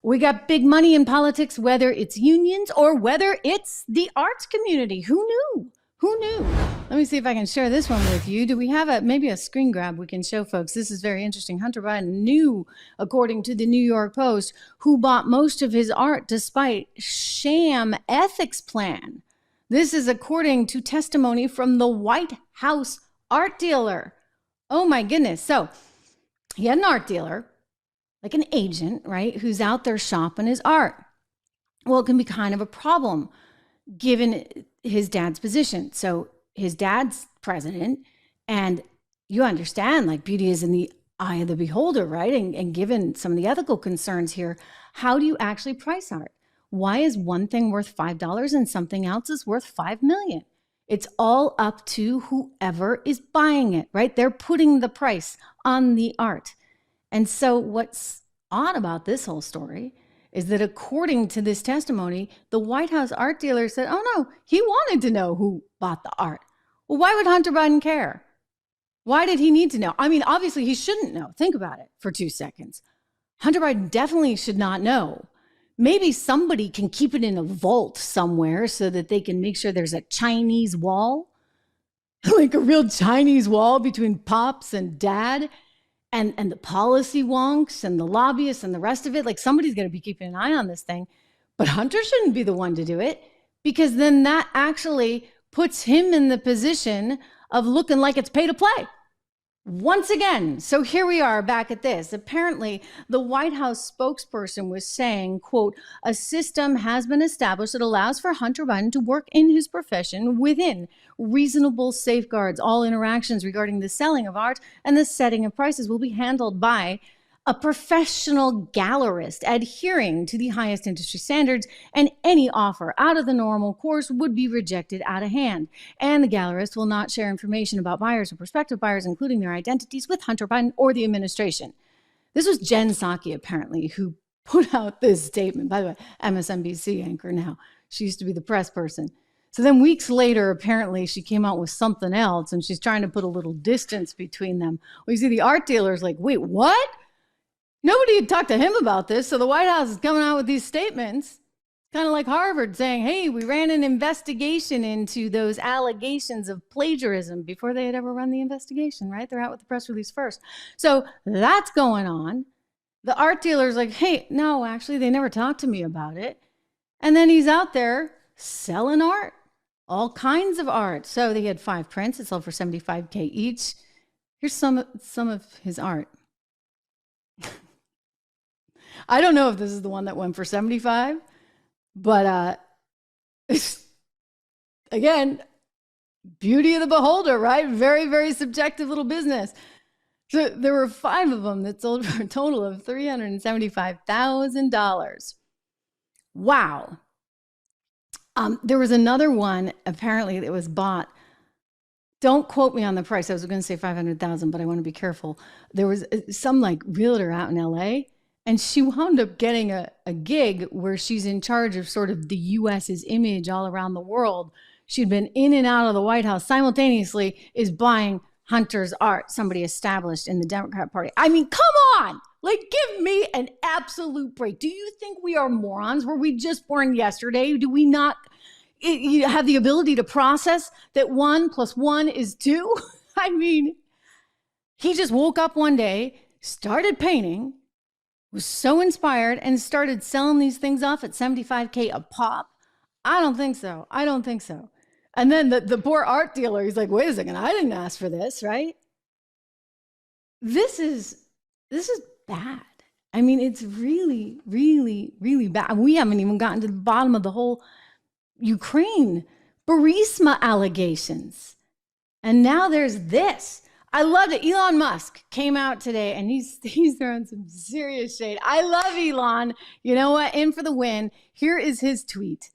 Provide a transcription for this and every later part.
We got big money in politics, whether it's unions or whether it's the arts community. Who knew? Who knew? Let me see if I can share this one with you. Do we have maybe a screen grab we can show folks? This is very interesting. Hunter Biden knew, according to the New York Post, who bought most of his art despite sham ethics plan. This is according to testimony from the White House art dealer. Oh my goodness. So he had an art dealer, like an agent, right, who's out there shopping his art. Well, it can be kind of a problem given his dad's position. So his dad's president, and you understand, like, beauty is in the eye of the beholder, right? And given some of the ethical concerns here, how do you actually price art? Why is one thing worth $5 and something else is worth $5 million? It's all up to whoever is buying it, right? They're putting the price on the art. And so what's odd about this whole story is that according to this testimony, the White House art dealer said, oh no, he wanted to know who bought the art. Well, why would Hunter Biden care? Why did he need to know? I mean, obviously he shouldn't know. Think about it for 2 seconds. Hunter Biden definitely should not know. Maybe somebody can keep it in a vault somewhere so that they can make sure there's a Chinese wall, like a real Chinese wall between Pops and Dad. And the policy wonks and the lobbyists and the rest of it, like somebody's going to be keeping an eye on this thing. But Hunter shouldn't be the one to do it, because then that actually puts him in the position of looking like it's pay to play. Once again, so here we are back at this. Apparently, the White House spokesperson was saying, quote, a system has been established that allows for Hunter Biden to work in his profession within reasonable safeguards. All interactions regarding the selling of art and the setting of prices will be handled by a professional gallerist adhering to the highest industry standards, and any offer out of the normal course would be rejected out of hand. And the gallerist will not share information about buyers or prospective buyers, including their identities, with Hunter Biden or the administration. This was Jen Psaki, apparently, who put out this statement. By the way, MSNBC anchor now. She used to be the press person. So then weeks later, apparently, she came out with something else, and she's trying to put a little distance between them. Well, you see, the art dealer's like, wait, what? Nobody had talked to him about this, so the White House is coming out with these statements. Kind of like Harvard saying, hey, we ran an investigation into those allegations of plagiarism before they had ever run the investigation, right? They're out with the press release first. So that's going on. The art dealer's like, hey, no, actually, they never talked to me about it. And then he's out there selling art, all kinds of art. So they had 5 prints. It sold for $75K each. Here's some of his art. I don't know if this is the one that went for 75, but again, beauty of the beholder, right? Very, very subjective little business. So there were 5 of them that sold for a total of $375,000. Wow. There was another one, apparently, that was bought. Don't quote me on the price. I was going to say 500,000, but I want to be careful. There was some like realtor out in LA, and she wound up getting a gig where she's in charge of sort of the U.S.'s image all around the world. She'd been in and out of the White House simultaneously, is buying Hunter's art, somebody established in the Democrat Party. I mean, come on, like, give me an absolute break. Do you think we are morons? Were we just born yesterday? Do we not you have the ability to process that 1 + 1 is 2? I mean, he just woke up one day, started painting, was so inspired, and started selling these things off at $75K a pop. I don't think so. I don't think so. And then the poor art dealer, he's like, wait a second, I didn't ask for this, right? This is bad. I mean, it's really, really, really bad. We haven't even gotten to the bottom of the whole Ukraine Burisma allegations. And now there's this. I loved it. Elon Musk came out today and he's throwing some serious shade. I love Elon. You know what? In for the win. Here is his tweet.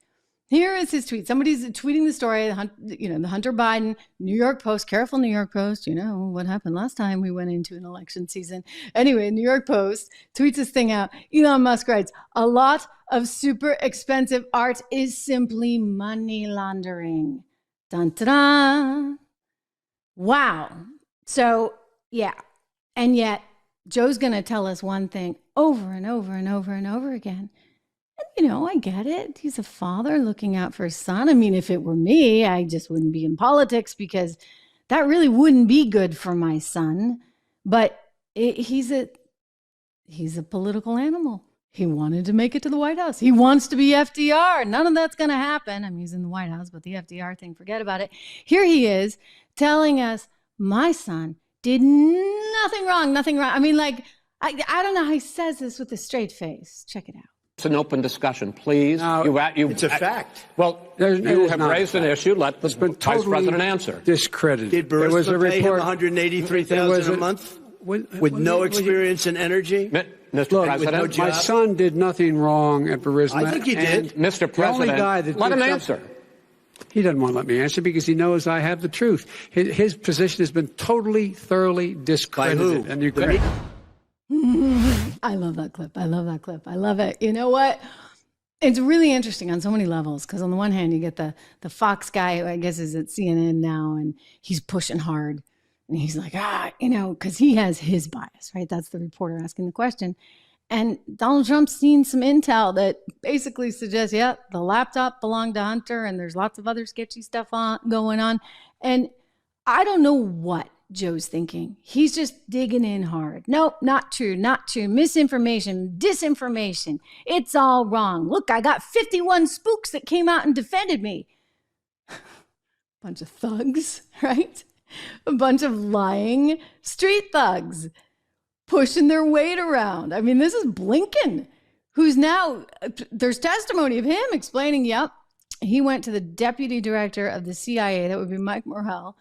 Somebody's tweeting the story, the Hunter Biden, New York Post, careful New York Post, you know what happened last time we went into an election season. Anyway, New York Post tweets this thing out. Elon Musk writes, a lot of super expensive art is simply money laundering. Dun, da, da. Wow. So, yeah. And yet Joe's going to tell us one thing over and over and over and over again. And, I get it. He's a father looking out for his son. I mean, if it were me, I just wouldn't be in politics because that really wouldn't be good for my son. But he's a political animal. He wanted to make it to the White House. He wants to be FDR. None of that's going to happen. I mean, he's in the White House, but the FDR thing, forget about it. Here he is telling us, my son did nothing wrong. I mean, I don't know how he says this with a straight face. Check it out. It's an open discussion, please. No, it's a fact. Well, you have raised an issue. Let the Vice President answer. Discredited. Did Burisma pay him $183,000 a month with no experience in energy? Mr. President, my son did nothing wrong at Burisma. I think he did. Mr. President, let him answer. He doesn't want to let me answer because he knows I have the truth. His position has been totally, thoroughly discredited. By who? And you I love that clip. I love it. You know what? It's really interesting on so many levels because on the one hand, you get the Fox guy who I guess is at CNN now, and he's pushing hard. And he's like, because he has his bias, right? That's the reporter asking the question. And Donald Trump's seen some intel that basically suggests, the laptop belonged to Hunter and there's lots of other sketchy stuff going on. And I don't know what Joe's thinking. He's just digging in hard. Nope, not true. Misinformation, disinformation. It's all wrong. Look, I got 51 spooks that came out and defended me. Bunch of thugs, right? A bunch of lying street thugs pushing their weight around. I mean, this is Blinken, who's now, there's testimony of him explaining, he went to the deputy director of the CIA, that would be Mike Morrell,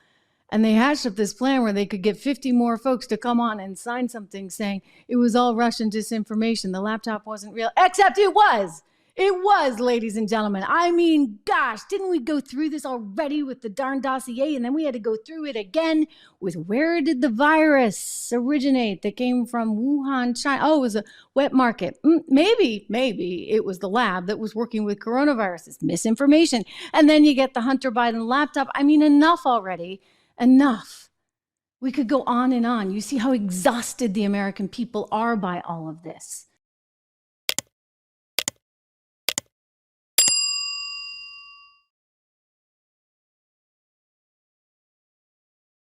and they hatched up this plan where they could get 50 more folks to come on and sign something saying it was all Russian disinformation. The laptop wasn't real, except it was. It was, ladies and gentlemen. I mean, gosh, didn't we go through this already with the darn dossier? And then we had to go through it again with where did the virus originate that came from Wuhan, China? Oh, it was a wet market. Maybe it was the lab that was working with coronaviruses. Misinformation. And then you get the Hunter Biden laptop. I mean, enough already. Enough. We could go on and on. You see how exhausted the American people are by all of this.